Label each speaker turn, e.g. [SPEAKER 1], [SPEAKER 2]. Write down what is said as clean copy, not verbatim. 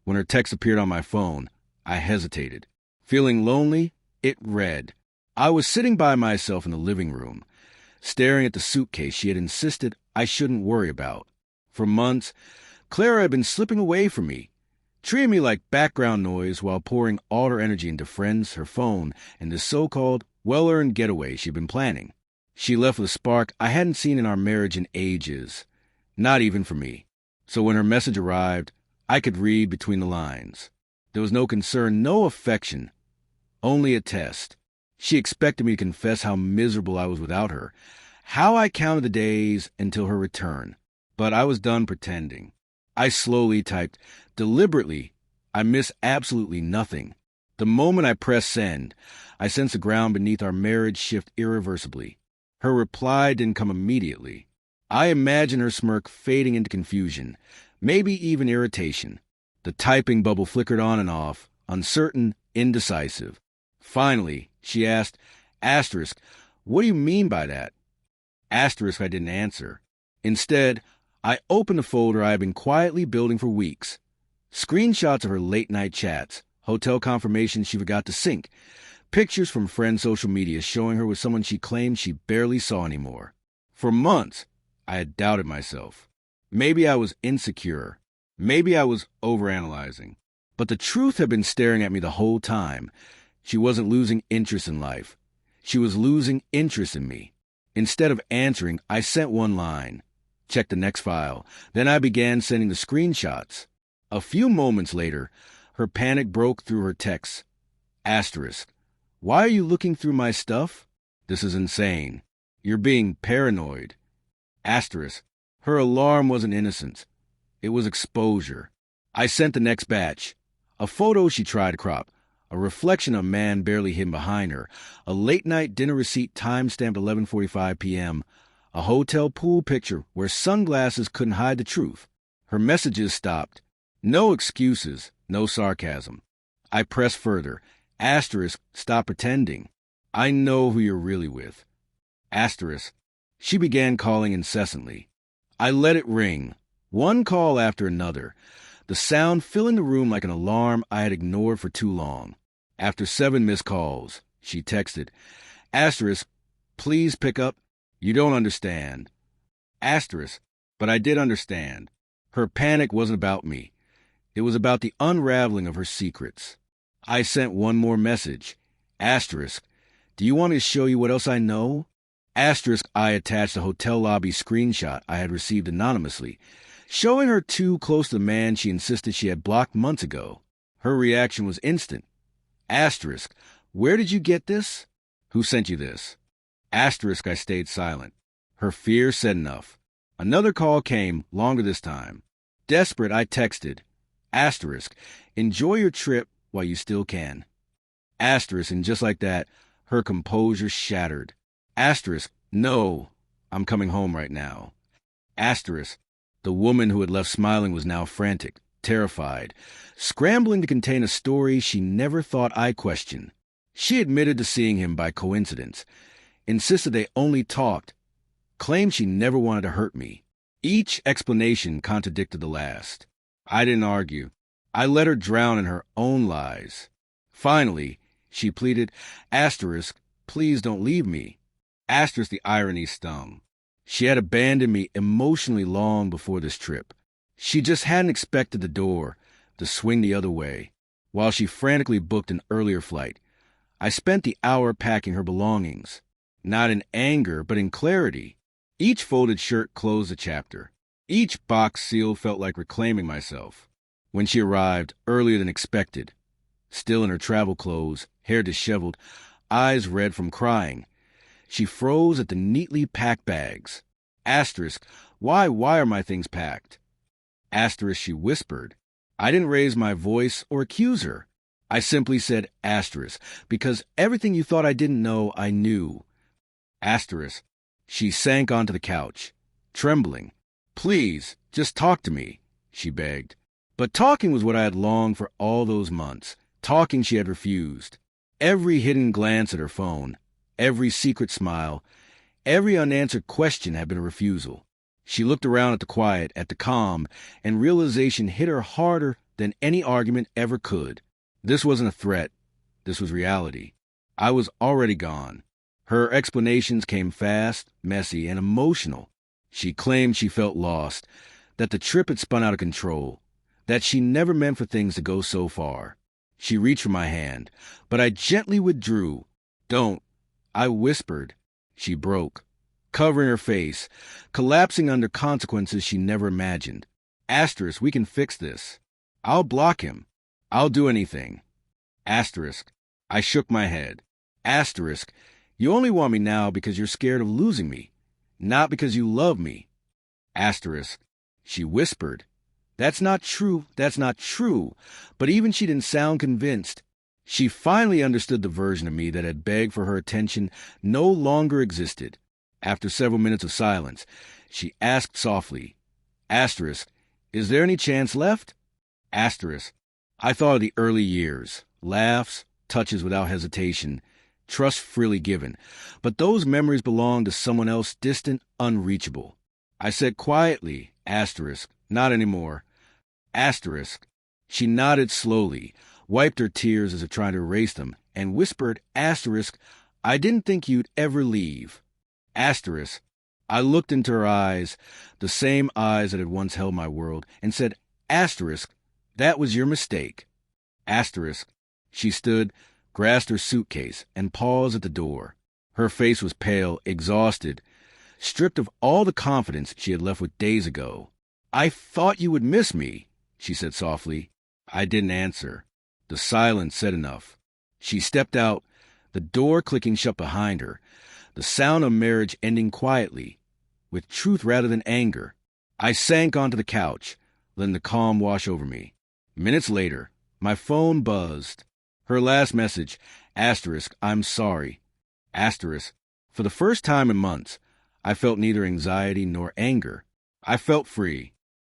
[SPEAKER 1] When her text appeared on my phone, I hesitated. Feeling lonely, it read. I was sitting by myself in the living room, staring at the suitcase she had insisted I shouldn't worry about. For months, Clara had been slipping away from me, treating me like background noise while pouring all her energy into friends, her phone, and the so-called well-earned getaway she'd been planning. She left with a spark I hadn't seen in our marriage in ages, not even for me. So when her message arrived, I could read between the lines. There was no concern, no affection, only a test. She expected me to confess how miserable I was without her, how I counted the days until her return. But I was done pretending. I slowly typed, deliberately, I miss absolutely nothing. The moment I pressed send, I sensed the ground beneath our marriage shift irreversibly. Her reply didn't come immediately. I imagined her smirk fading into confusion, maybe even irritation. The typing bubble flickered on and off, uncertain, indecisive. Finally, she asked, asterisk, what do you mean by that? Asterisk, I didn't answer. Instead, I opened a folder I had been quietly building for weeks. Screenshots of her late-night chats, hotel confirmations she forgot to sync, pictures from friends' social media showing her with someone she claimed she barely saw anymore. For months, I had doubted myself. Maybe I was insecure. Maybe I was overanalyzing. But the truth had been staring at me the whole time. She wasn't losing interest in life. She was losing interest in me. Instead of answering, I sent one line. Check the next file. Then I began sending the screenshots. A few moments later, her panic broke through her texts. Asterisk. Why are you looking through my stuff? This is insane. You're being paranoid. Asterisk. Her alarm wasn't innocence. It was exposure. I sent the next batch. A photo she tried to crop. A reflection of a man barely hidden behind her. A late-night dinner receipt time-stamped 11:45 p.m. A hotel pool picture where sunglasses couldn't hide the truth. Her messages stopped. No excuses, no sarcasm. I pressed further. Asterisk, stop pretending. I know who you're really with. Asterisk. She began calling incessantly. I let it ring, one call after another, the sound filling the room like an alarm I had ignored for too long. After 7 missed calls, she texted, asterisk, please pick up. You don't understand. Asterisk, but I did understand. Her panic wasn't about me. It was about the unraveling of her secrets. I sent one more message. Asterisk, do you want me to show you what else I know? Asterisk, I attached a hotel lobby screenshot I had received anonymously, showing her too close to the man she insisted she had blocked months ago. Her reaction was instant. Asterisk, where did you get this? Who sent you this? Asterisk, I stayed silent. Her fear said enough. Another call came, longer this time. Desperate, I texted. Asterisk, enjoy your trip while you still can. Asterisk, and just like that, her composure shattered. Asterisk, no, I'm coming home right now. Asterisk, the woman who had left smiling was now frantic, terrified, scrambling to contain a story she never thought I questioned. She admitted to seeing him by coincidence, insisted they only talked, claimed she never wanted to hurt me. Each explanation contradicted the last. I didn't argue. I let her drown in her own lies. Finally, she pleaded, asterisk, please don't leave me. Asterisk, the irony stung. She had abandoned me emotionally long before this trip. She just hadn't expected the door to swing the other way. While she frantically booked an earlier flight, I spent the hour packing her belongings, not in anger, but in clarity. Each folded shirt closed a chapter. Each box seal felt like reclaiming myself. When she arrived, earlier than expected, still in her travel clothes, hair disheveled, eyes red from crying, she froze at the neatly packed bags. Asterisk, why are my things packed? Asterisk, she whispered. I didn't raise my voice or accuse her. I simply said asterisk, because everything you thought I didn't know, I knew. Asterisk, she sank onto the couch, trembling. Please, just talk to me, she begged. But talking was what I had longed for all those months. Talking she had refused. Every hidden glance at her phone, every secret smile, every unanswered question had been a refusal. She looked around at the quiet, at the calm, and realization hit her harder than any argument ever could. This wasn't a threat. This was reality. I was already gone. Her explanations came fast, messy, and emotional. She claimed she felt lost, that the trip had spun out of control, that she never meant for things to go so far. She reached for my hand, but I gently withdrew. "Don't," I whispered. She broke, covering her face, collapsing under consequences she never imagined. Asterisk, we can fix this. I'll block him. I'll do anything. Asterisk, I shook my head. Asterisk, you only want me now because you're scared of losing me, not because you love me. Asterisk, she whispered. That's not true, that's not true. But even she didn't sound convinced. She finally understood the version of me that had begged for her attention no longer existed. After several minutes of silence, she asked softly, Asterisk, is there any chance left? Asterisk, I thought of the early years, laughs, touches without hesitation, trust freely given, but those memories belonged to someone else distant, unreachable. I said quietly, Asterisk, not anymore. Asterisk. She nodded slowly, wiped her tears as if trying to erase them, and whispered, Asterisk, I didn't think you'd ever leave. Asterisk. I looked into her eyes, the same eyes that had once held my world, and said, Asterisk, that was your mistake. Asterisk. She stood, grasped her suitcase, and paused at the door. Her face was pale, exhausted, stripped of all the confidence she had left with days ago. I thought you would miss me, she said softly. I didn't answer. The silence said enough. She stepped out, the door clicking shut behind her, the sound of marriage ending quietly, with truth rather than anger. I sank onto the couch, letting the calm wash over me. Minutes later, my phone buzzed. Her last message, Asterisk, I'm sorry. Asterisk, for the first time in months, I felt neither anxiety nor anger. I felt free.